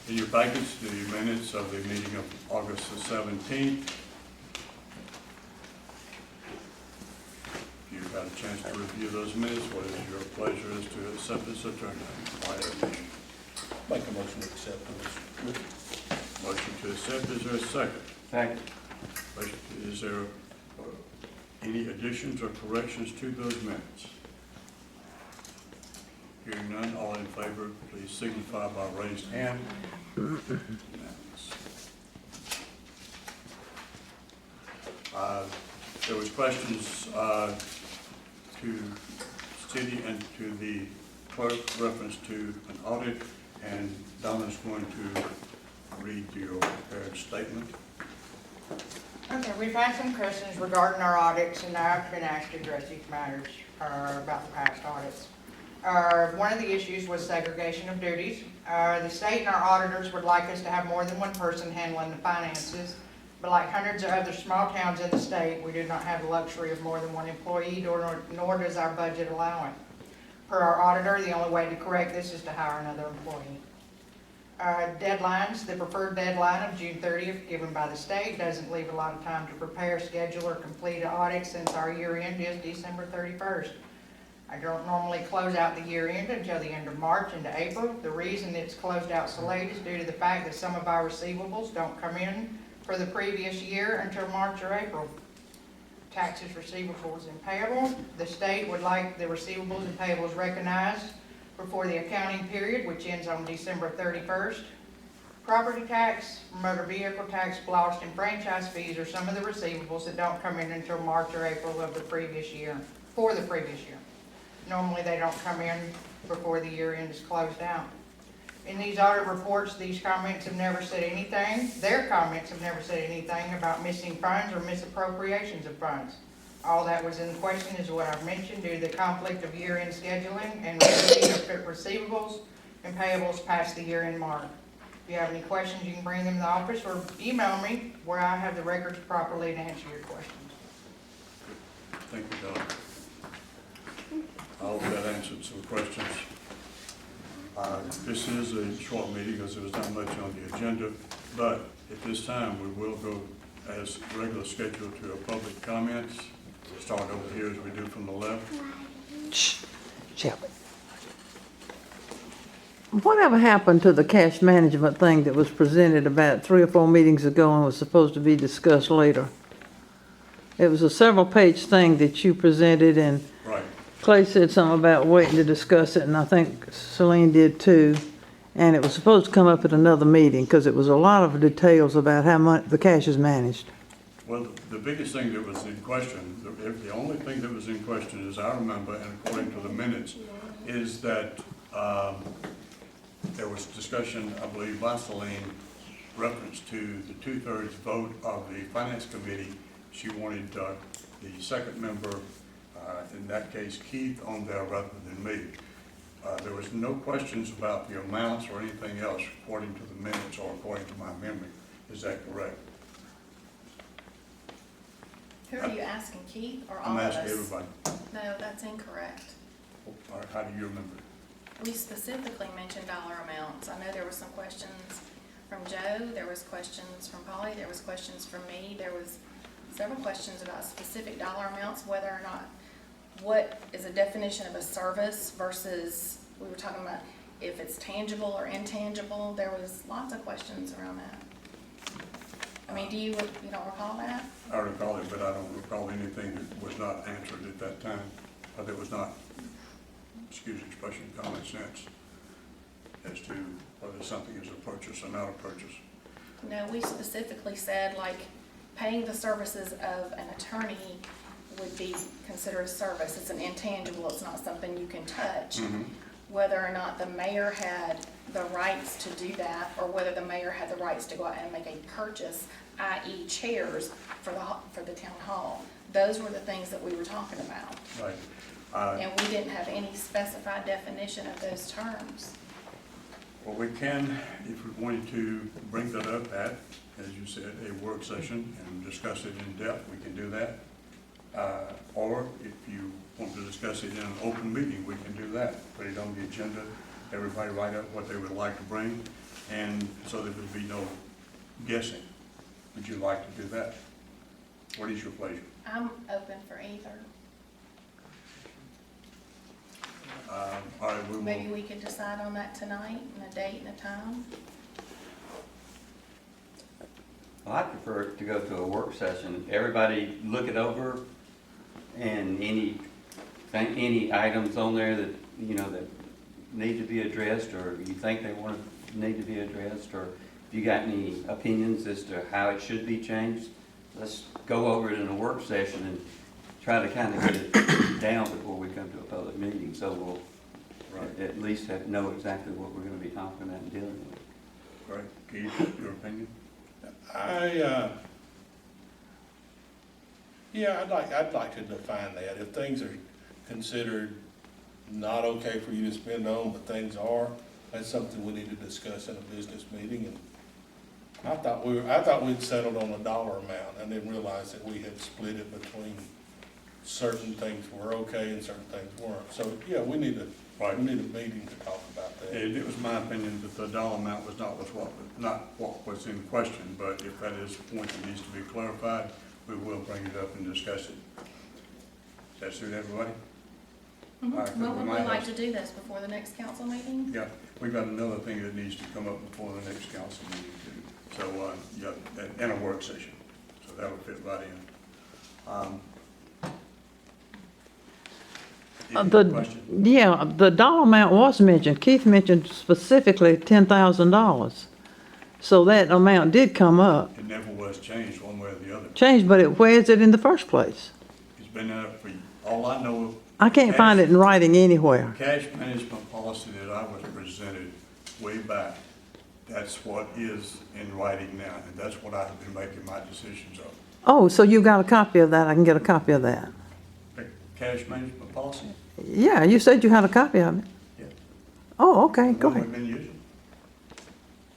In your package, the minutes of the meeting of August the 17th. If you've had a chance to review those minutes, what is your pleasure as to accept this attorney? Make a motion to accept those. Motion to accept, is there a second? Second. Is there any additions or corrections to those minutes? Hearing none, all in favor, please signify by raised hand. Unanimous. There was questions to city and to the clerk reference to an audit, and Donna's going to read your prepared statement. Okay, we've had some questions regarding our audits, and I've been asked to address these matters about the past audits. One of the issues was segregation of duties. The state and our auditors would like us to have more than one person handling the finances, but like hundreds of other small towns in the state, we do not have the luxury of more than one employee, nor does our budget allow it. Per our auditor, the only way to correct this is to hire another employee. Deadlines, the preferred deadline of June 30th given by the state doesn't leave a lot of time to prepare, schedule, or complete an audit since our year end is December 31st. I don't normally close out the year end until the end of March into April. The reason it's closed out so late is due to the fact that some of our receivables don't come in for the previous year until March or April. Taxes, receivables, and payables. The state would like the receivables and payables recognized before the accounting period, which ends on December 31st. Property tax, motor vehicle tax, lost and franchise fees are some of the receivables that don't come in until March or April of the previous year, for the previous year. Normally they don't come in before the year end is closed out. In these audit reports, these comments have never said anything, their comments have never said anything about missing funds or misappropriations of funds. All that was in question is what I've mentioned due to the conflict of year-end scheduling and receivables and payables past the year-end mark. If you have any questions, you can bring them to the office or email me where I have the records properly to answer your questions. Thank you, Donna. I hope that answered some questions. This is a short meeting because there was not much on the agenda, but at this time we will go as regular scheduled to a public comments. We'll start over here as we do from the left. Shelby. Whatever happened to the cash management thing that was presented about 3 or 4 meetings ago and was supposed to be discussed later? It was a several page thing that you presented, and Right. Clay said something about waiting to discuss it, and I think Celene did too. And it was supposed to come up at another meeting because it was a lot of details about how much the cash is managed. Well, the biggest thing that was in question, the only thing that was in question, as I remember, and according to the minutes, is that there was discussion, I believe, by Celene, reference to the 2/3 vote of the Finance Committee. She wanted the second member, in that case Keith, on there rather than me. There was no questions about the amounts or anything else according to the minutes or according to my memory. Is that correct? Who are you asking, Keith or all I'm of us? asking everybody. No, that's incorrect. All right, how do you remember? We specifically mentioned dollar amounts. I know there were some questions from Joe, there was questions from Polly, there was questions from me, there was several questions about specific dollar amounts, whether or not, what is a definition of a service versus, we were talking about if it's tangible or intangible. There was lots of questions around that. I mean, you don't recall that? I recall it, but I don't recall anything that was not answered at that time, or that was not, excuse the expression, common sense as to whether something is a purchase or not a purchase. No, we specifically said like paying the services of an attorney would be considered a service. It's an intangible, it's not something you can touch. Mm-hmm. Whether or not the mayor had the rights to do that, or whether the mayor had the rights to go out and make a purchase, i.e. chairs for the town hall. Those were the things that we were talking about. Right. And we didn't have any specified definition of those terms. Well, we can, if we wanted to bring that up at, as you said, a work session and discuss it in depth, we can do that. Or if you want to discuss it in an open meeting, we can do that. Put it on the agenda, everybody write up what they would like to bring, and so there would be no guessing. Would you like to do that? What is your pleasure? I'm open for either. All right, we Maybe will, we could decide on that tonight, and a date and a time. Well, I prefer to go to a work session. Everybody look it over, and any items on there that, you know, that need to be addressed, or you think they need to be addressed, or if you got any opinions as to how it should be changed, let's go over it in a work session and try to kind of get it down before we come to a public meeting, so we'll right, at least know exactly what we're gonna be talking about and dealing with. right. Keith, your opinion? Yeah, I'd like to define that. If things are considered not okay for you to spend on, but things are, that's something we need to discuss in a business meeting. And I thought we'd settled on a dollar amount. I didn't realize that we had split it between certain things were okay and certain things weren't. So, yeah, we need a meeting to talk about that. It was my opinion that the dollar amount was not what was in question, but if that is a point that needs to be clarified, we will bring it up and discuss it. Does that suit everybody? All right, Well, we would might we like have- to do this before the next council meeting? Yeah, we've got another thing that needs to come up before the next council meeting too. So, yeah, in a work session, so that'll fit right in. Any question? Yeah, the dollar amount was mentioned. Keith mentioned specifically $10,000. So that amount did come up. It never was changed one way or the other. Changed, but where is it in the first place? It's been there for, all I know of. I can't find it in writing anywhere. The cash management policy that I was presented way back, that's what is in writing now, and that's what I've been making my decisions on. Oh, so you got a copy of that? I can get a copy of that? The cash management policy? Yeah, you said you had a copy of it. Yeah. Oh, okay, go One ahead. we've been using,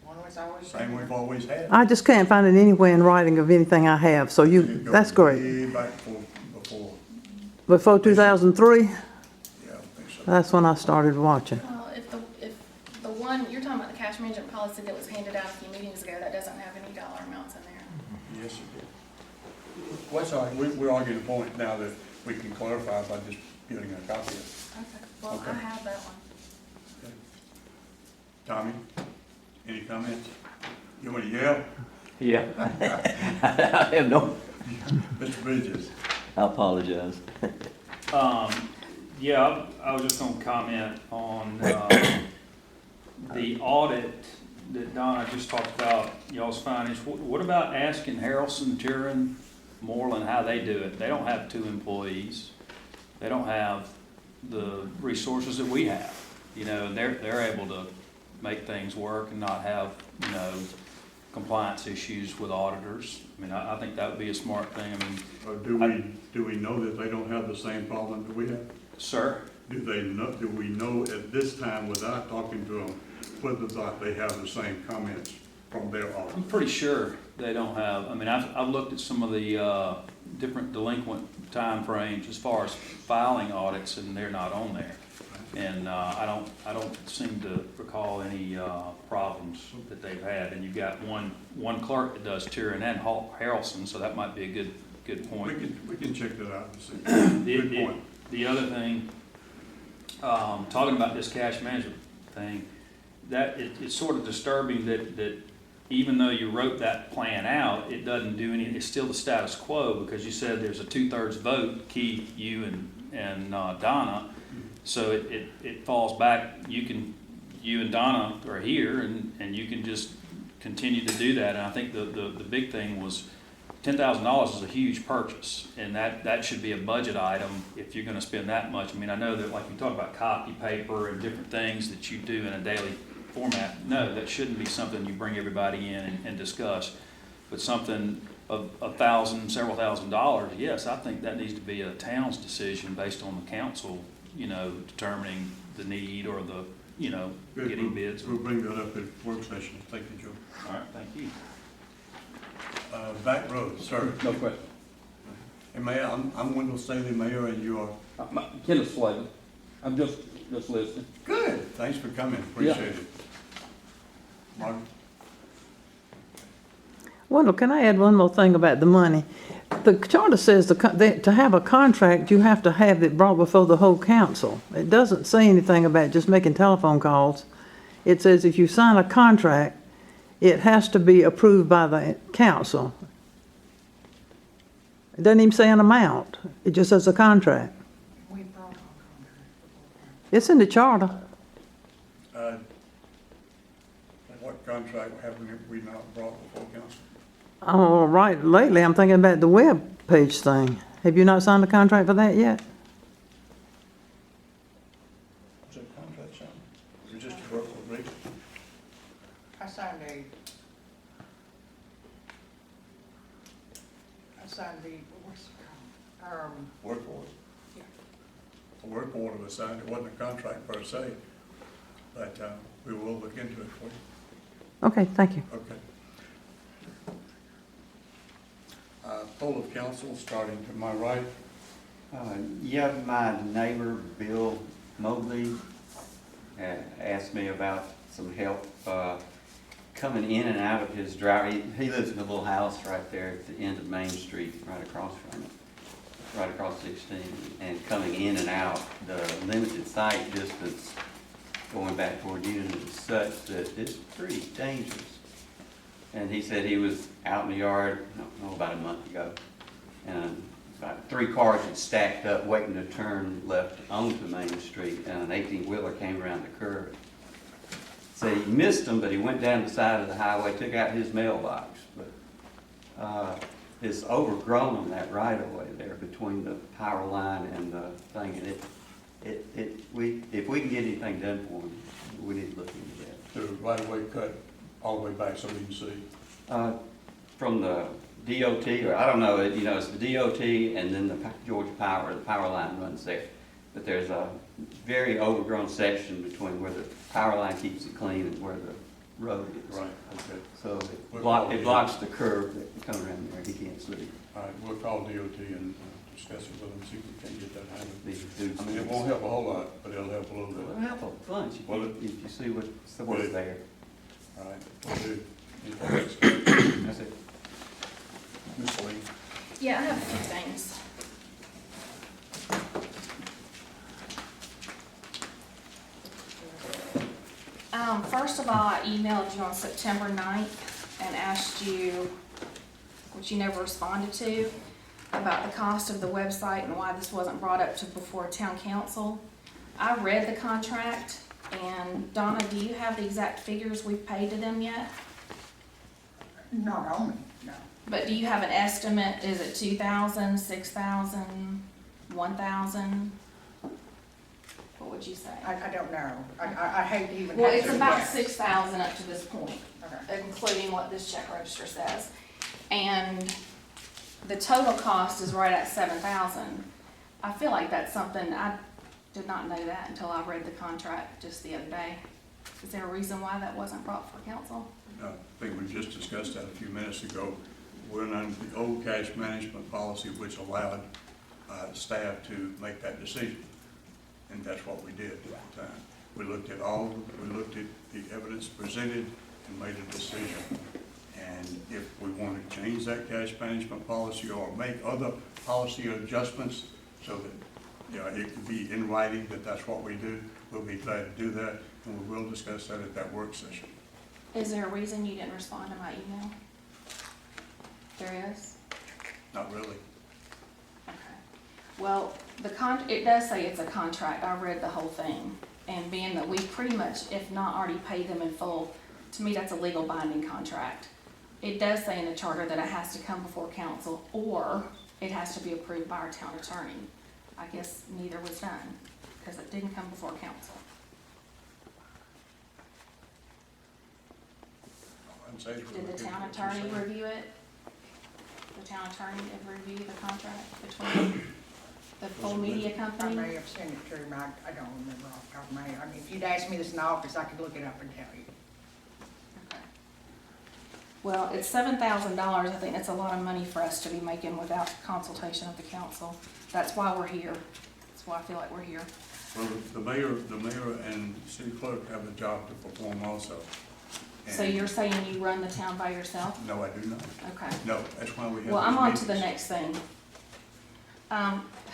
One was always. same we've always had. I just can't find it anywhere in writing of anything I have, so It goes that's great. way back before, Before 2003, yeah, I think so. that's when I started watching. Well, if the one, you're talking about the cash management policy that was handed out a few meetings ago, that doesn't have any dollar amounts in there. Yes, it did. Well, sorry, we're arguing the point now that we can clarify by just getting a copy of it. Okay, well, I Okay. have that one. Okay. Tommy, any comments? You want to yell? Yeah. I have no, Mr. Bridges? I apologize. Yeah, I was just gonna comment on, the audit that Donna just talked about, y'all's findings. What about asking Harrelson, Turin, Moreland how they do it? They don't have 2 employees. They don't have the resources that we have, you know, and they're able to make things work and not have, you know, compliance issues with auditors. I mean, I think that would be a smart thing. I mean, Or do we know that they don't have the same problem that we have? sir? Do we know at this time, without talking to them, whether or not they have the same comments from their audit? I'm pretty sure they don't have, I mean, I've looked at some of the different delinquent timeframes as far as filing audits, and they're not on there. And I don't seem to recall any problems that they've had. And you've got one clerk that does Turin and Harrelson, so that might be a good point. We can check that out and see. Good point. The other thing, talking about this cash management thing, that it's sort of disturbing that even though you wrote that plan out, it doesn't do any, it's still the status quo, because you said there's a 2/3 vote, Keith, you and Donna. So it falls back, you and Donna are here, and you can just continue to do that. And I think the big thing was $10,000 is a huge purchase, and that should be a budget item if you're gonna spend that much. I mean, I know that, like you talk about copy paper and different things that you do in a daily format. No, that shouldn't be something you bring everybody in and discuss. But something of $1,000, several $1,000s, yes, I think that needs to be a town's decision based on the council, you know, determining the need or the, you know, Good. getting bids. We'll bring that up at work session. Thank you, Joe. All right, thank you. Back road, sir. No question. Hey, Mayor, I'm Wendell Staley, Mayor, and you are? Kenneth Slavin. I'm just listening. Good. Thanks for coming. Appreciate it. Mark? Wendell, can I add one more thing about the money? The charter says to have a contract, you have to have it brought before the whole council. It doesn't say anything about just making telephone calls. It says if you sign a contract, it has to be approved by the council. It doesn't even say an amount. It just says a contract. We brought on contract It's in the charter. What contract have we not brought before council? Oh, right, lately, I'm thinking about the web page thing. Have you not signed a contract for that yet? Was that contract signed? Or just a verbal agreement? before. I signed what's it called? Work order? Yeah. A work order was signed, it wasn't a contract per se, but we will look into it for you. Okay, thank you. Okay. Poll of council, starting to my right. Yeah, my neighbor, Bill Mobley, asked me about some help coming in and out of his driveway. He lives in a little house right there at the end of Main Street, right across from it, right across 16. And coming in and out, the limited sight distance going back toward Union is such that it's pretty dangerous. And he said he was out in the yard, I don't know, about a month ago, and about 3 cars had stacked up waiting to turn left onto Main Street, and an 18-wheeler came around the curve. So he missed him, but he went down the side of the highway, took out his mailbox. But it's overgrown on that right-of-way there between the power line and the thing, and if we can get anything done for him, we need to look into that. The right-of-way cut all the way back so we can see. From the DOT, or I don't know, it's the DOT and then the Georgia Power, the power line runs there. But there's a very overgrown section between where the power line keeps it clean and where the road is. Right, okay. So it blocks the curve that comes around there, he can't see. All right, we'll call DOT and discuss it with them, see if we can get that handled. These dudes- I mean, it won't help a whole lot, but it'll help a little It'll bit. help a bunch Well, if you see what's Well, there. All right, we'll do. Anything else? That's it. Ms. Lee? Yeah, I have a few things. First of all, I emailed you on September 9th and asked you, which you never responded to, about the cost of the website and why this wasn't brought up to before town council. I read the contract, and Donna, do you have the exact figures we've paid to them yet? Not on me, no. But do you have an estimate? Is it 2,000, 6,000, 1,000? What would you say? I don't know. I hate to even. Well, have it's to about guess. 6,000 up to this point, Okay. including what this check register says. And the total cost is right at 7,000. I feel like that's something, I did not know that until I read the contract just the other day. Is there a reason why that wasn't brought for council? I think we just discussed that a few minutes ago. We're under the old cash management policy, which allowed staff to make that decision. And that's what we did at the time. We looked at the evidence presented and made a decision. And if we want to change that cash management policy or make other policy adjustments so that, it could be in writing that that's what we do, we'll be glad to do that, and we will discuss that at that work session. Is there a reason you didn't respond to my email? There is? Not really. Okay. Well, it does say it's a contract. I read the whole thing. And being that we pretty much, if not already paid them in full, to me, that's a legal binding contract. It does say in the charter that it has to come before council, or it has to be approved by our town attorney. I guess neither was done, because it didn't come before council. Did the town attorney review it? The town attorney did review the contract between the full media I company? may have sent it to him, I don't remember off the top of my head. I mean, if you'd asked me this in the office, I could look it up and tell you. Okay. Well, it's $7,000. I think that's a lot of money for us to be making without consultation of the council. That's why we're here. That's why I feel like we're here. Well, the mayor and city clerk have a job to perform also. So And- you're saying you run the town by yourself? No, I do not. Okay. No, that's why we have. Well, I'm these on to the meetings. next thing.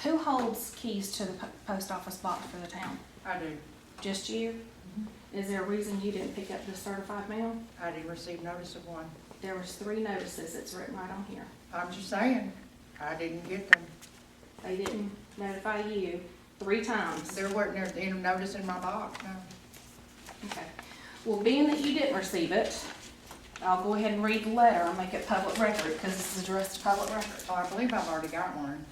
Who holds keys to the post office box for the town? I do. Just you? Is there a reason you didn't pick up the certified mail? I didn't receive notice of one. There was 3 notices, it's written right on here. I'm just saying, I didn't get them. They didn't notify you 3 times. There wasn't any notice in my box, no. Okay. Well, being that you didn't receive it, I'll go ahead and read the letter and make it public record, because this is addressed to public record. Oh, I believe I've already got one.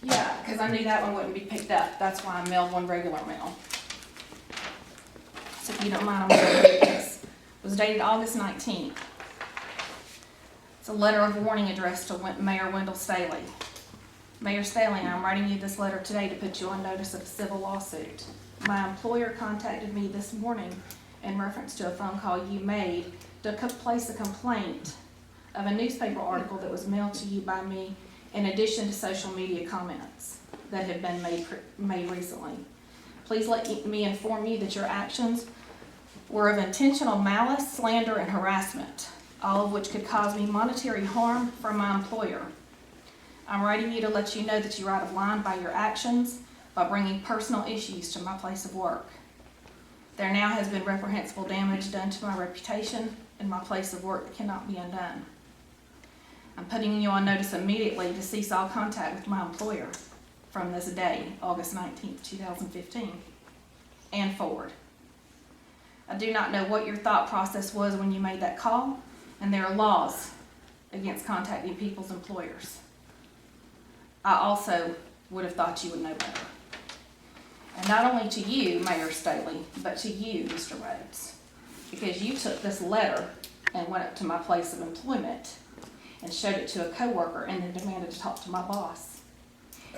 Yeah, because I knew that one wouldn't be picked up. That's why I mailed one regular mail. So if you don't mind, I'm going to read this. It was dated August 19th. It's a letter of warning addressed to Mayor Wendell Staley. Mayor Staley, I'm writing you this letter today to put you on notice of a civil lawsuit. My employer contacted me this morning in reference to a phone call you made to place a complaint of a newspaper article that was mailed to you by me, in addition to social media comments that have been made recently. Please let me inform you that your actions were of intentional malice, slander, and harassment, all of which could cause me monetary harm from my employer. I'm writing you to let you know that you're out of line by your actions by bringing personal issues to my place of work. There now has been reprehensible damage done to my reputation and my place of work that cannot be undone. I'm putting you on notice immediately to cease all contact with my employer from this day, August 19th, 2015, and forward. I do not know what your thought process was when you made that call, and there are laws against contacting people's employers. I also would have thought you would know better. And not only to you, Mayor Staley, but to you, Mr. Rhodes, because you took this letter and went up to my place of employment and showed it to a coworker and then demanded to talk to my boss.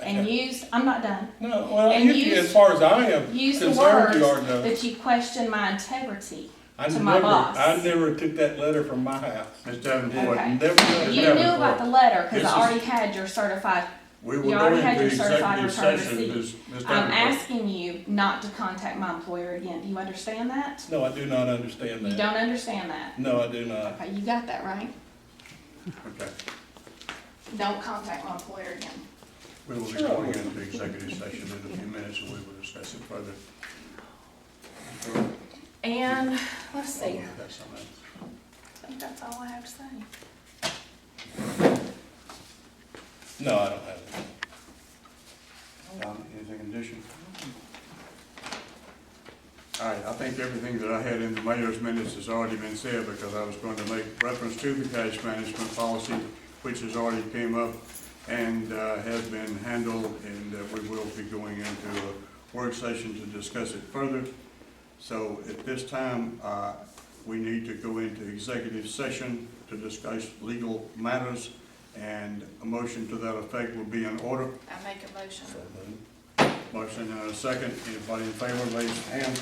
And used, I'm not done, No, well, And as far as I am used the concerned, words you are no. that you questioned my integrity I to my boss. never took that letter from my house. Ms. Davenport, Okay. Never done You it. knew about the letter because This I is- already had your certified, we will you go already into had your certified executive return session, receipt. Ms. I'm Davenport. asking you not to contact my employer again. Do you understand that? No, I do not understand You that. don't understand that? No, I do not. Okay, you got that right? Okay, Don't contact my employer again. we will be going into executive session in a few minutes, and we will discuss it further. And, let's see, That's something else. I think that's all I have to say. No, I don't have it. Anything in addition? All right, I think everything that I had in the mayor's minutes has already been said, because I was going to make reference to the cash management policy, which has already came up and has been handled, and we will be going into a work session to discuss it further. So at this time, we need to go into executive session to discuss legal matters, and a motion to that effect will be in order. I make a motion. So moved. Motion and a second. Anybody in favor, raise your hand.